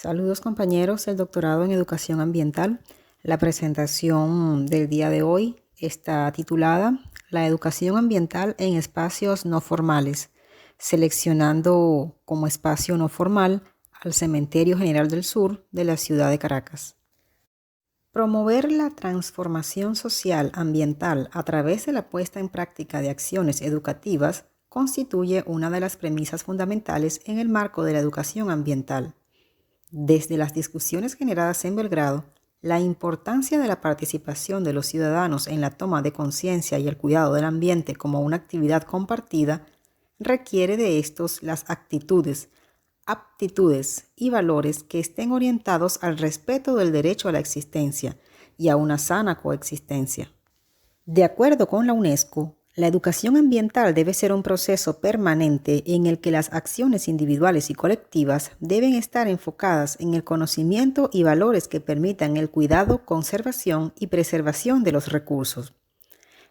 Saludos compañeros del doctorado en educación ambiental. La presentación del día de hoy está titulada La educación ambiental en espacios no formales, seleccionando como espacio no formal al Cementerio General del Sur de la ciudad de Caracas. Promover la transformación social ambiental a través de la puesta en práctica de acciones educativas constituye una de las premisas fundamentales en el marco de la educación ambiental. Desde las discusiones generadas en Belgrado, la importancia de la participación de los ciudadanos en la toma de conciencia y el cuidado del ambiente como una actividad compartida requiere de estos las actitudes, aptitudes y valores que estén orientados al respeto del derecho a la existencia y a una sana coexistencia. De acuerdo con la UNESCO, la educación ambiental debe ser un proceso permanente en el que las acciones individuales y colectivas deben estar enfocadas en el conocimiento y valores que permitan el cuidado, conservación y preservación de los recursos.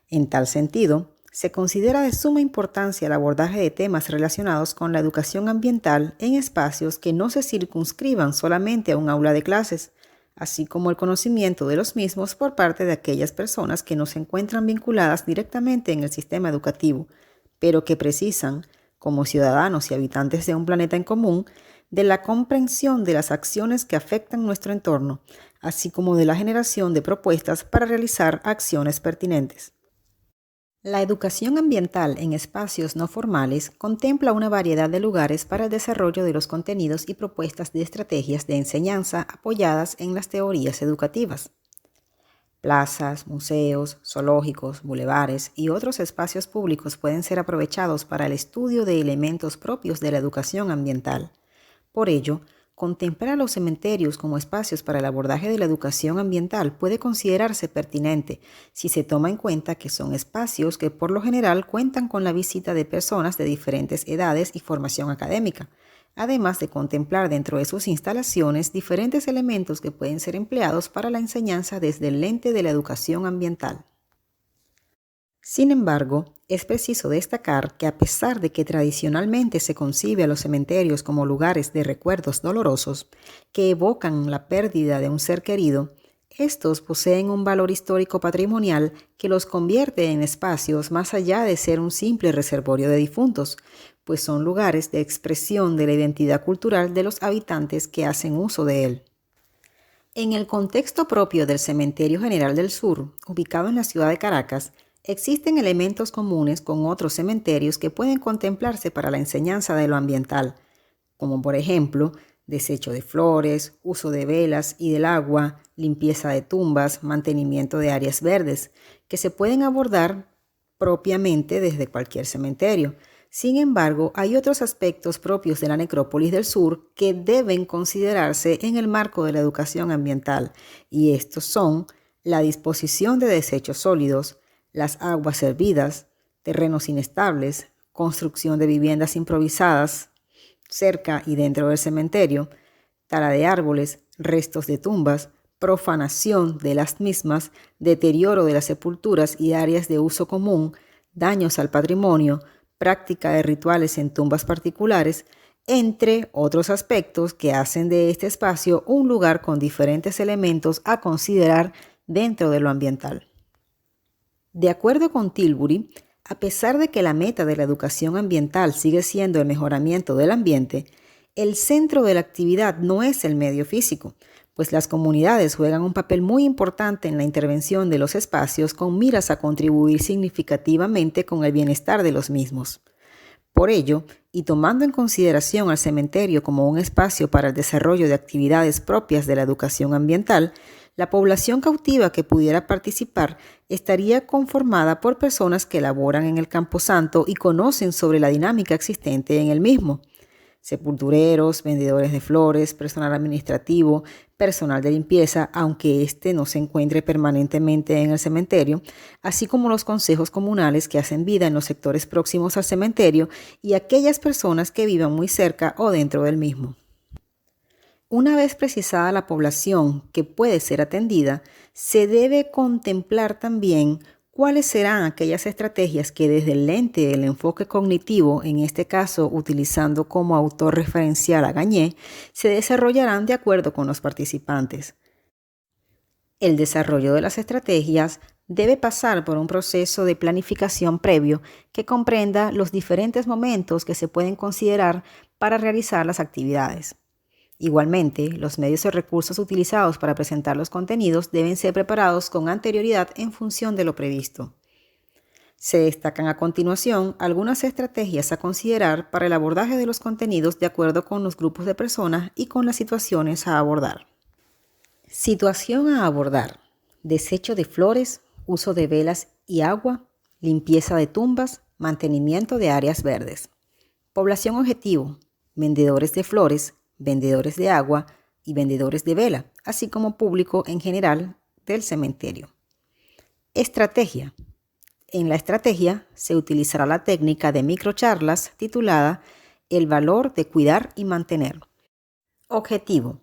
En tal sentido, se considera de suma importancia el abordaje de temas relacionados con la educación ambiental en espacios que no se circunscriban solamente a un aula de clases, así como el conocimiento de los mismos por parte de aquellas personas que no se encuentran vinculadas directamente en el sistema educativo, pero que precisan, como ciudadanos y habitantes de un planeta en común, de la comprensión de las acciones que afectan nuestro entorno, así como de la generación de propuestas para realizar acciones pertinentes. La educación ambiental en espacios no formales contempla una variedad de lugares para el desarrollo de los contenidos y propuestas de estrategias de enseñanza apoyadas en las teorías educativas. Plazas, museos, zoológicos, bulevares y otros espacios públicos pueden ser aprovechados para el estudio de elementos propios de la educación ambiental. Por ello, contemplar los cementerios como espacios para el abordaje de la educación ambiental puede considerarse pertinente si se toma en cuenta que son espacios que por lo general cuentan con la visita de personas de diferentes edades y formación académica, además de contemplar dentro de sus instalaciones diferentes elementos que pueden ser empleados para la enseñanza desde el lente de la educación ambiental. Sin embargo, es preciso destacar que a pesar de que tradicionalmente se concibe a los cementerios como lugares de recuerdos dolorosos que evocan la pérdida de un ser querido, estos poseen un valor histórico patrimonial que los convierte en espacios más allá de ser un simple reservorio de difuntos, pues son lugares de expresión de la identidad cultural de los habitantes que hacen uso de él. En el contexto propio del Cementerio General del Sur, ubicado en la ciudad de Caracas, existen elementos comunes con otros cementerios que pueden contemplarse para la enseñanza de lo ambiental, como por ejemplo, desecho de flores, uso de velas y del agua, limpieza de tumbas, mantenimiento de áreas verdes, que se pueden abordar propiamente desde cualquier cementerio. Sin embargo, hay otros aspectos propios de la necrópolis del sur que deben considerarse en el marco de la educación ambiental, y estos son la disposición de desechos sólidos, las aguas servidas, terrenos inestables, construcción de viviendas improvisadas cerca y dentro del cementerio, tala de árboles, restos de tumbas, profanación de las mismas, deterioro de las sepulturas y áreas de uso común, daños al patrimonio, práctica de rituales en tumbas particulares, entre otros aspectos que hacen de este espacio un lugar con diferentes elementos a considerar dentro de lo ambiental. De acuerdo con Tilbury, a pesar de que la meta de la educación ambiental sigue siendo el mejoramiento del ambiente, el centro de la actividad no es el medio físico, pues las comunidades juegan un papel muy importante en la intervención de los espacios con miras a contribuir significativamente con el bienestar de los mismos. Por ello, y tomando en consideración al cementerio como un espacio para el desarrollo de actividades propias de la educación ambiental, la población cautiva que pudiera participar estaría conformada por personas que laboran en el camposanto y conocen sobre la dinámica existente en el mismo. Sepultureros, vendedores de flores, personal administrativo, personal de limpieza, aunque éste no se encuentre permanentemente en el cementerio, así como los consejos comunales que hacen vida en los sectores próximos al cementerio y aquellas personas que vivan muy cerca o dentro del mismo. Una vez precisada la población que puede ser atendida, se debe contemplar también ¿Cuáles serán aquellas estrategias que desde el lente del enfoque cognitivo, en este caso utilizando como autor referencial a Gagné, se desarrollarán de acuerdo con los participantes? El desarrollo de las estrategias debe pasar por un proceso de planificación previo que comprenda los diferentes momentos que se pueden considerar para realizar las actividades. Igualmente, los medios y recursos utilizados para presentar los contenidos deben ser preparados con anterioridad en función de lo previsto. Se destacan a continuación algunas estrategias a considerar para el abordaje de los contenidos de acuerdo con los grupos de personas y con las situaciones a abordar. Situación a abordar: desecho de flores, uso de velas y agua, limpieza de tumbas, mantenimiento de áreas verdes. Población objetivo: vendedores de flores, vendedores de agua y vendedores de vela, así como público en general del cementerio. Estrategia: en la estrategia se utilizará la técnica de microcharlas titulada El valor de cuidar y mantener. Objetivo: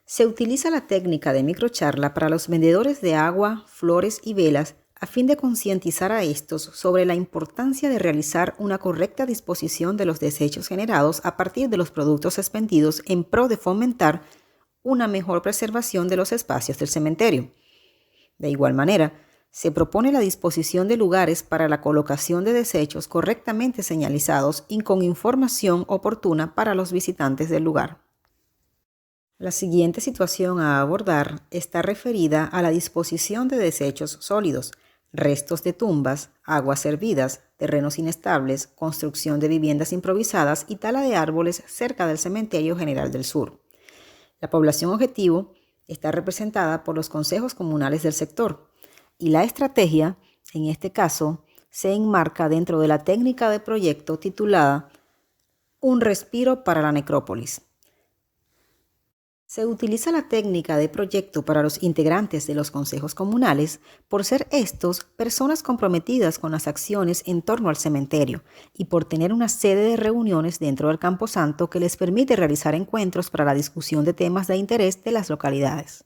se utiliza la técnica de microcharla para los vendedores de agua, flores y velas a fin de concientizar a estos sobre la importancia de realizar una correcta disposición de los desechos generados a partir de los productos expendidos en pro de fomentar una mejor preservación de los espacios del cementerio. De igual manera, se propone la disposición de lugares para la colocación de desechos correctamente señalizados y con información oportuna para los visitantes del lugar. La siguiente situación a abordar está referida a la disposición de desechos sólidos, restos de tumbas, aguas hervidas, terrenos inestables, construcción de viviendas improvisadas y tala de árboles cerca del Cementerio General del Sur. La población objetivo está representada por los consejos comunales del sector y la estrategia, en este caso, se enmarca dentro de la técnica de proyecto titulada Un respiro para la necrópolis. Se utiliza la técnica de proyecto para los integrantes de los consejos comunales por ser estos personas comprometidas con las acciones en torno al cementerio y por tener una sede de reuniones dentro del camposanto que les permite realizar encuentros para la discusión de temas de interés de las localidades.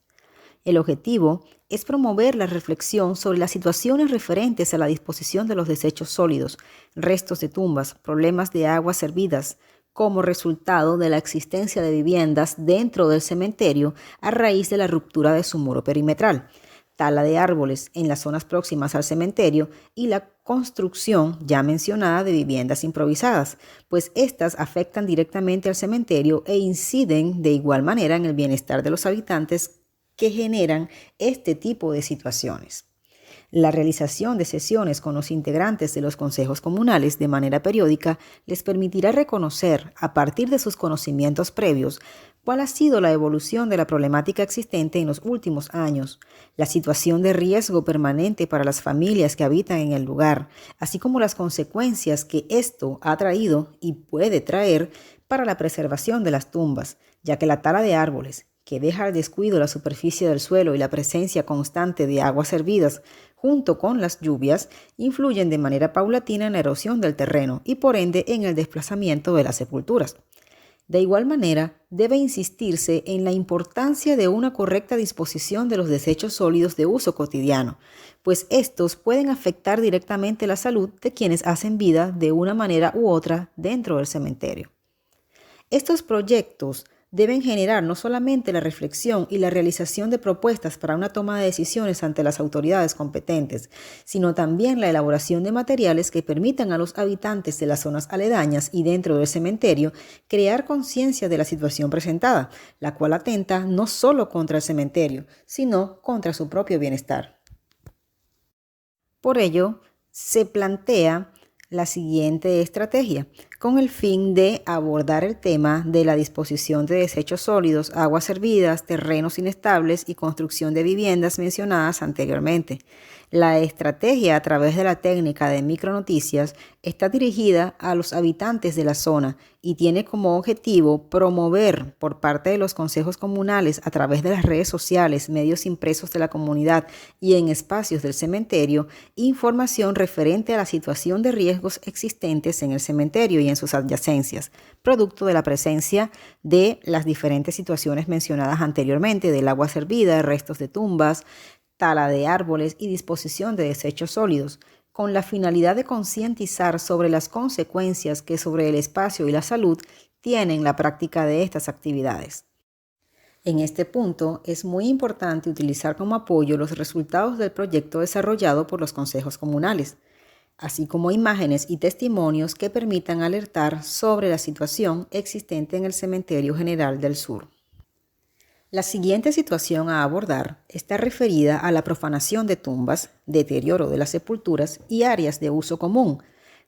El objetivo es promover la reflexión sobre las situaciones referentes a la disposición de los desechos sólidos, restos de tumbas, problemas de aguas servidas, como resultado de la existencia de viviendas dentro del cementerio a raíz de la ruptura de su muro perimetral, tala de árboles en las zonas próximas al cementerio y la construcción ya mencionada de viviendas improvisadas, pues éstas afectan directamente al cementerio e inciden de igual manera en el bienestar de los habitantes que generan este tipo de situaciones. La realización de sesiones con los integrantes de los consejos comunales de manera periódica les permitirá reconocer, a partir de sus conocimientos previos, cuál ha sido la evolución de la problemática existente en los últimos años, la situación de riesgo permanente para las familias que habitan en el lugar, así como las consecuencias que esto ha traído y puede traer para la preservación de las tumbas, ya que la tala de árboles, que deja al descuido la superficie del suelo y la presencia constante de aguas hervidas, junto con las lluvias, influyen de manera paulatina en la erosión del terreno y por ende en el desplazamiento de las sepulturas. De igual manera, debe insistirse en la importancia de una correcta disposición de los desechos sólidos de uso cotidiano, pues estos pueden afectar directamente la salud de quienes hacen vida de una manera u otra dentro del cementerio. Estos proyectos deben generar no solamente la reflexión y la realización de propuestas para una toma de decisiones ante las autoridades competentes, sino también la elaboración de materiales que permitan a los habitantes de las zonas aledañas y dentro del cementerio crear conciencia de la situación presentada, la cual atenta no solo contra el cementerio, sino contra su propio bienestar. Por ello, se plantea la siguiente estrategia, con el fin de abordar el tema de la disposición de desechos sólidos, aguas hervidas, terrenos inestables y construcción de viviendas mencionadas anteriormente. La estrategia a través de la técnica de micronoticias está dirigida a los habitantes de la zona y tiene como objetivo promover por parte de los consejos comunales a través de las redes sociales, medios impresos de la comunidad y en espacios del cementerio, información referente a la situación de riesgos existentes en el cementerio y en sus adyacencias, producto de la presencia de las diferentes situaciones mencionadas anteriormente, del agua servida, restos de tumbas, tala de árboles y disposición de desechos sólidos, con la finalidad de concientizar sobre las consecuencias que sobre el espacio y la salud tienen la práctica de estas actividades. En este punto, es muy importante utilizar como apoyo los resultados del proyecto desarrollado por los consejos comunales, así como imágenes y testimonios que permitan alertar sobre la situación existente en el Cementerio General del Sur. La siguiente situación a abordar está referida a la profanación de tumbas, deterioro de las sepulturas y áreas de uso común,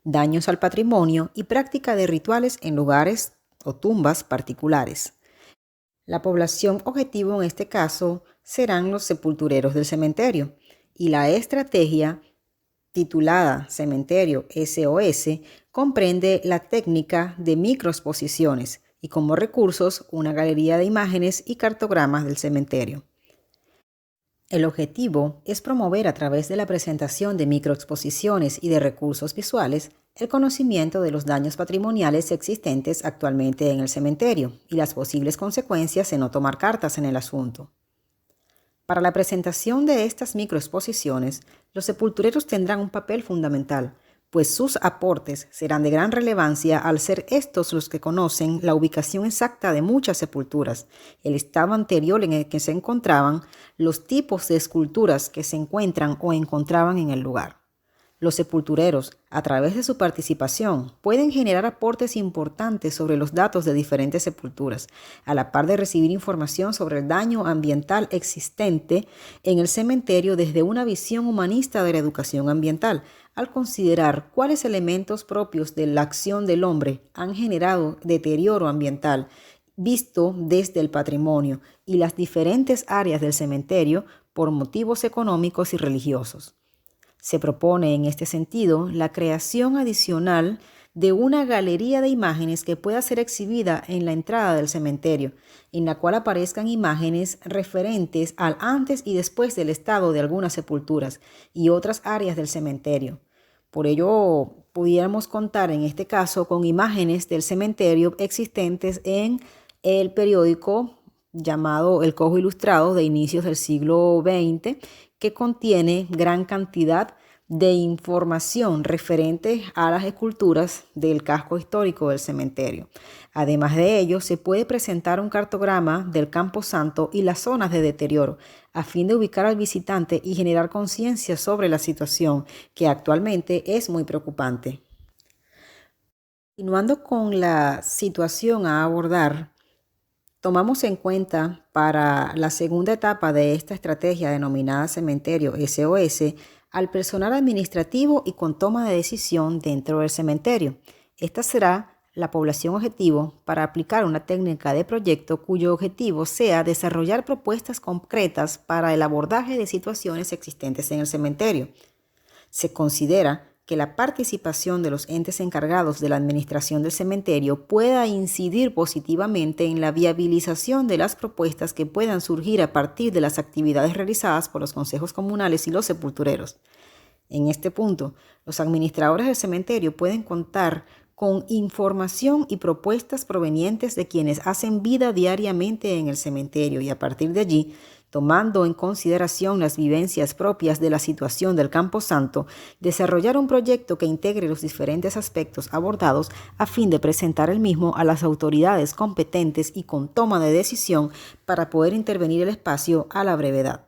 daños al patrimonio y práctica de rituales en lugares o tumbas particulares. La población objetivo en este caso serán los sepultureros del cementerio y la estrategia titulada Cementerio SOS comprende la técnica de microexposiciones y como recursos una galería de imágenes y cartogramas del cementerio. El objetivo es promover a través de la presentación de microexposiciones y de recursos visuales el conocimiento de los daños patrimoniales existentes actualmente en el cementerio y las posibles consecuencias de no tomar cartas en el asunto. Para la presentación de estas microexposiciones, los sepultureros tendrán un papel fundamental, pues sus aportes serán de gran relevancia al ser estos los que conocen la ubicación exacta de muchas sepulturas, el estado anterior en el que se encontraban, los tipos de esculturas que se encuentran o encontraban en el lugar. Los sepultureros, a través de su participación, pueden generar aportes importantes sobre los datos de diferentes sepulturas, a la par de recibir información sobre el daño ambiental existente en el cementerio desde una visión humanista de la educación ambiental, al considerar cuáles elementos propios de la acción del hombre han generado deterioro ambiental visto desde el patrimonio y las diferentes áreas del cementerio por motivos económicos y religiosos. Se propone en este sentido la creación adicional de una galería de imágenes que pueda ser exhibida en la entrada del cementerio, en la cual aparezcan imágenes referentes al antes y después del estado de algunas sepulturas y otras áreas del cementerio. Por ello, pudiéramos contar en este caso con imágenes del cementerio existentes en el periódico llamado El Cojo Ilustrado de inicios del siglo XX, que contiene gran cantidad de información referente a las esculturas del casco histórico del cementerio. Además de ello, se puede presentar un cartograma del Camposanto y las zonas de deterioro, a fin de ubicar al visitante y generar conciencia sobre la situación, que actualmente es muy preocupante. Continuando con la situación a abordar, tomamos en cuenta para la segunda etapa de esta estrategia denominada Cementerio SOS al personal administrativo y con toma de decisión dentro del cementerio. Esta será la población objetivo para aplicar una técnica de proyecto cuyo objetivo sea desarrollar propuestas concretas para el abordaje de situaciones existentes en el cementerio. Se considera que la participación de los entes encargados de la administración del cementerio pueda incidir positivamente en la viabilización de las propuestas que puedan surgir a partir de las actividades realizadas por los consejos comunales y los sepultureros. En este punto, los administradores del cementerio pueden contar con información y propuestas provenientes de quienes hacen vida diariamente en el cementerio y a partir de allí, tomando en consideración las vivencias propias de la situación del Camposanto, desarrollar un proyecto que integre los diferentes aspectos abordados a fin de presentar el mismo a las autoridades competentes y con toma de decisión para poder intervenir el espacio a la brevedad.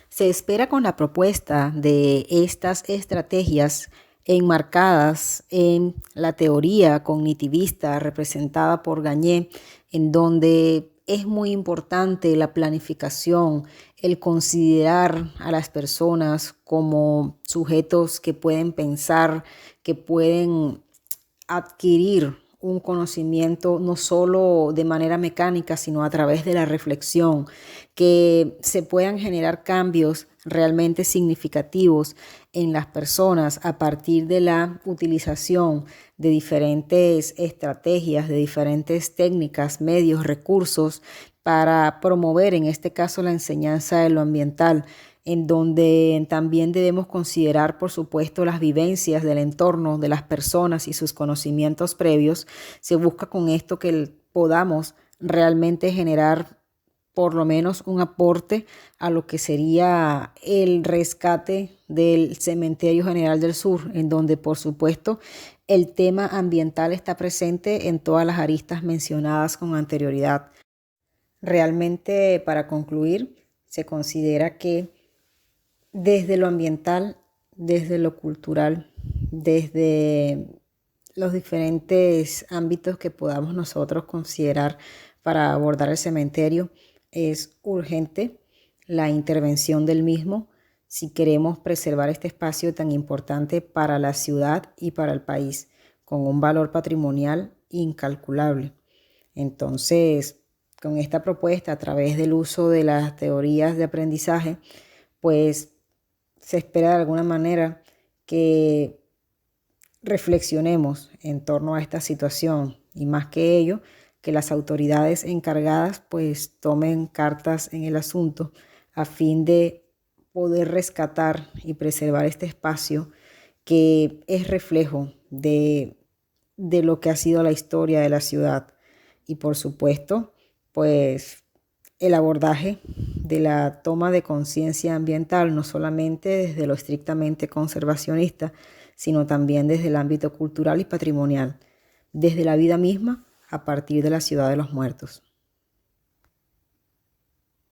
Se espera con la propuesta de estas estrategias enmarcadas en la teoría cognitivista representada por Gagné, en donde es muy importante la planificación, el considerar a las personas como sujetos que pueden pensar, que pueden adquirir un conocimiento no solo de manera mecánica, sino a través de la reflexión, que se puedan generar cambios realmente significativos en las personas a partir de la utilización de diferentes estrategias, de diferentes técnicas, medios, recursos para promover en este caso la enseñanza de lo ambiental, en donde también debemos considerar, por supuesto, las vivencias del entorno de las personas y sus conocimientos previos. Se busca con esto que podamos realmente generar por lo menos un aporte a lo que sería el rescate del Cementerio General del Sur, en donde por supuesto el tema ambiental está presente en todas las aristas mencionadas con anterioridad. Realmente, para concluir, se considera que desde lo ambiental, desde lo cultural, desde los diferentes ámbitos que podamos nosotros considerar para abordar el cementerio, es urgente la intervención del mismo si queremos preservar este espacio tan importante para la ciudad y para el país, con un valor patrimonial incalculable. Entonces, con esta propuesta, a través del uso de las teorías de aprendizaje, pues se espera de alguna manera que reflexionemos en torno a esta situación y más que ello, que las autoridades encargadas pues tomen cartas en el asunto a fin de poder rescatar y preservar este espacio que es reflejo de lo que ha sido la historia de la ciudad y por supuesto pues el abordaje de la toma de conciencia ambiental, no solamente desde lo estrictamente conservacionista, sino también desde el ámbito cultural y patrimonial, desde la vida misma a partir de la ciudad de los muertos.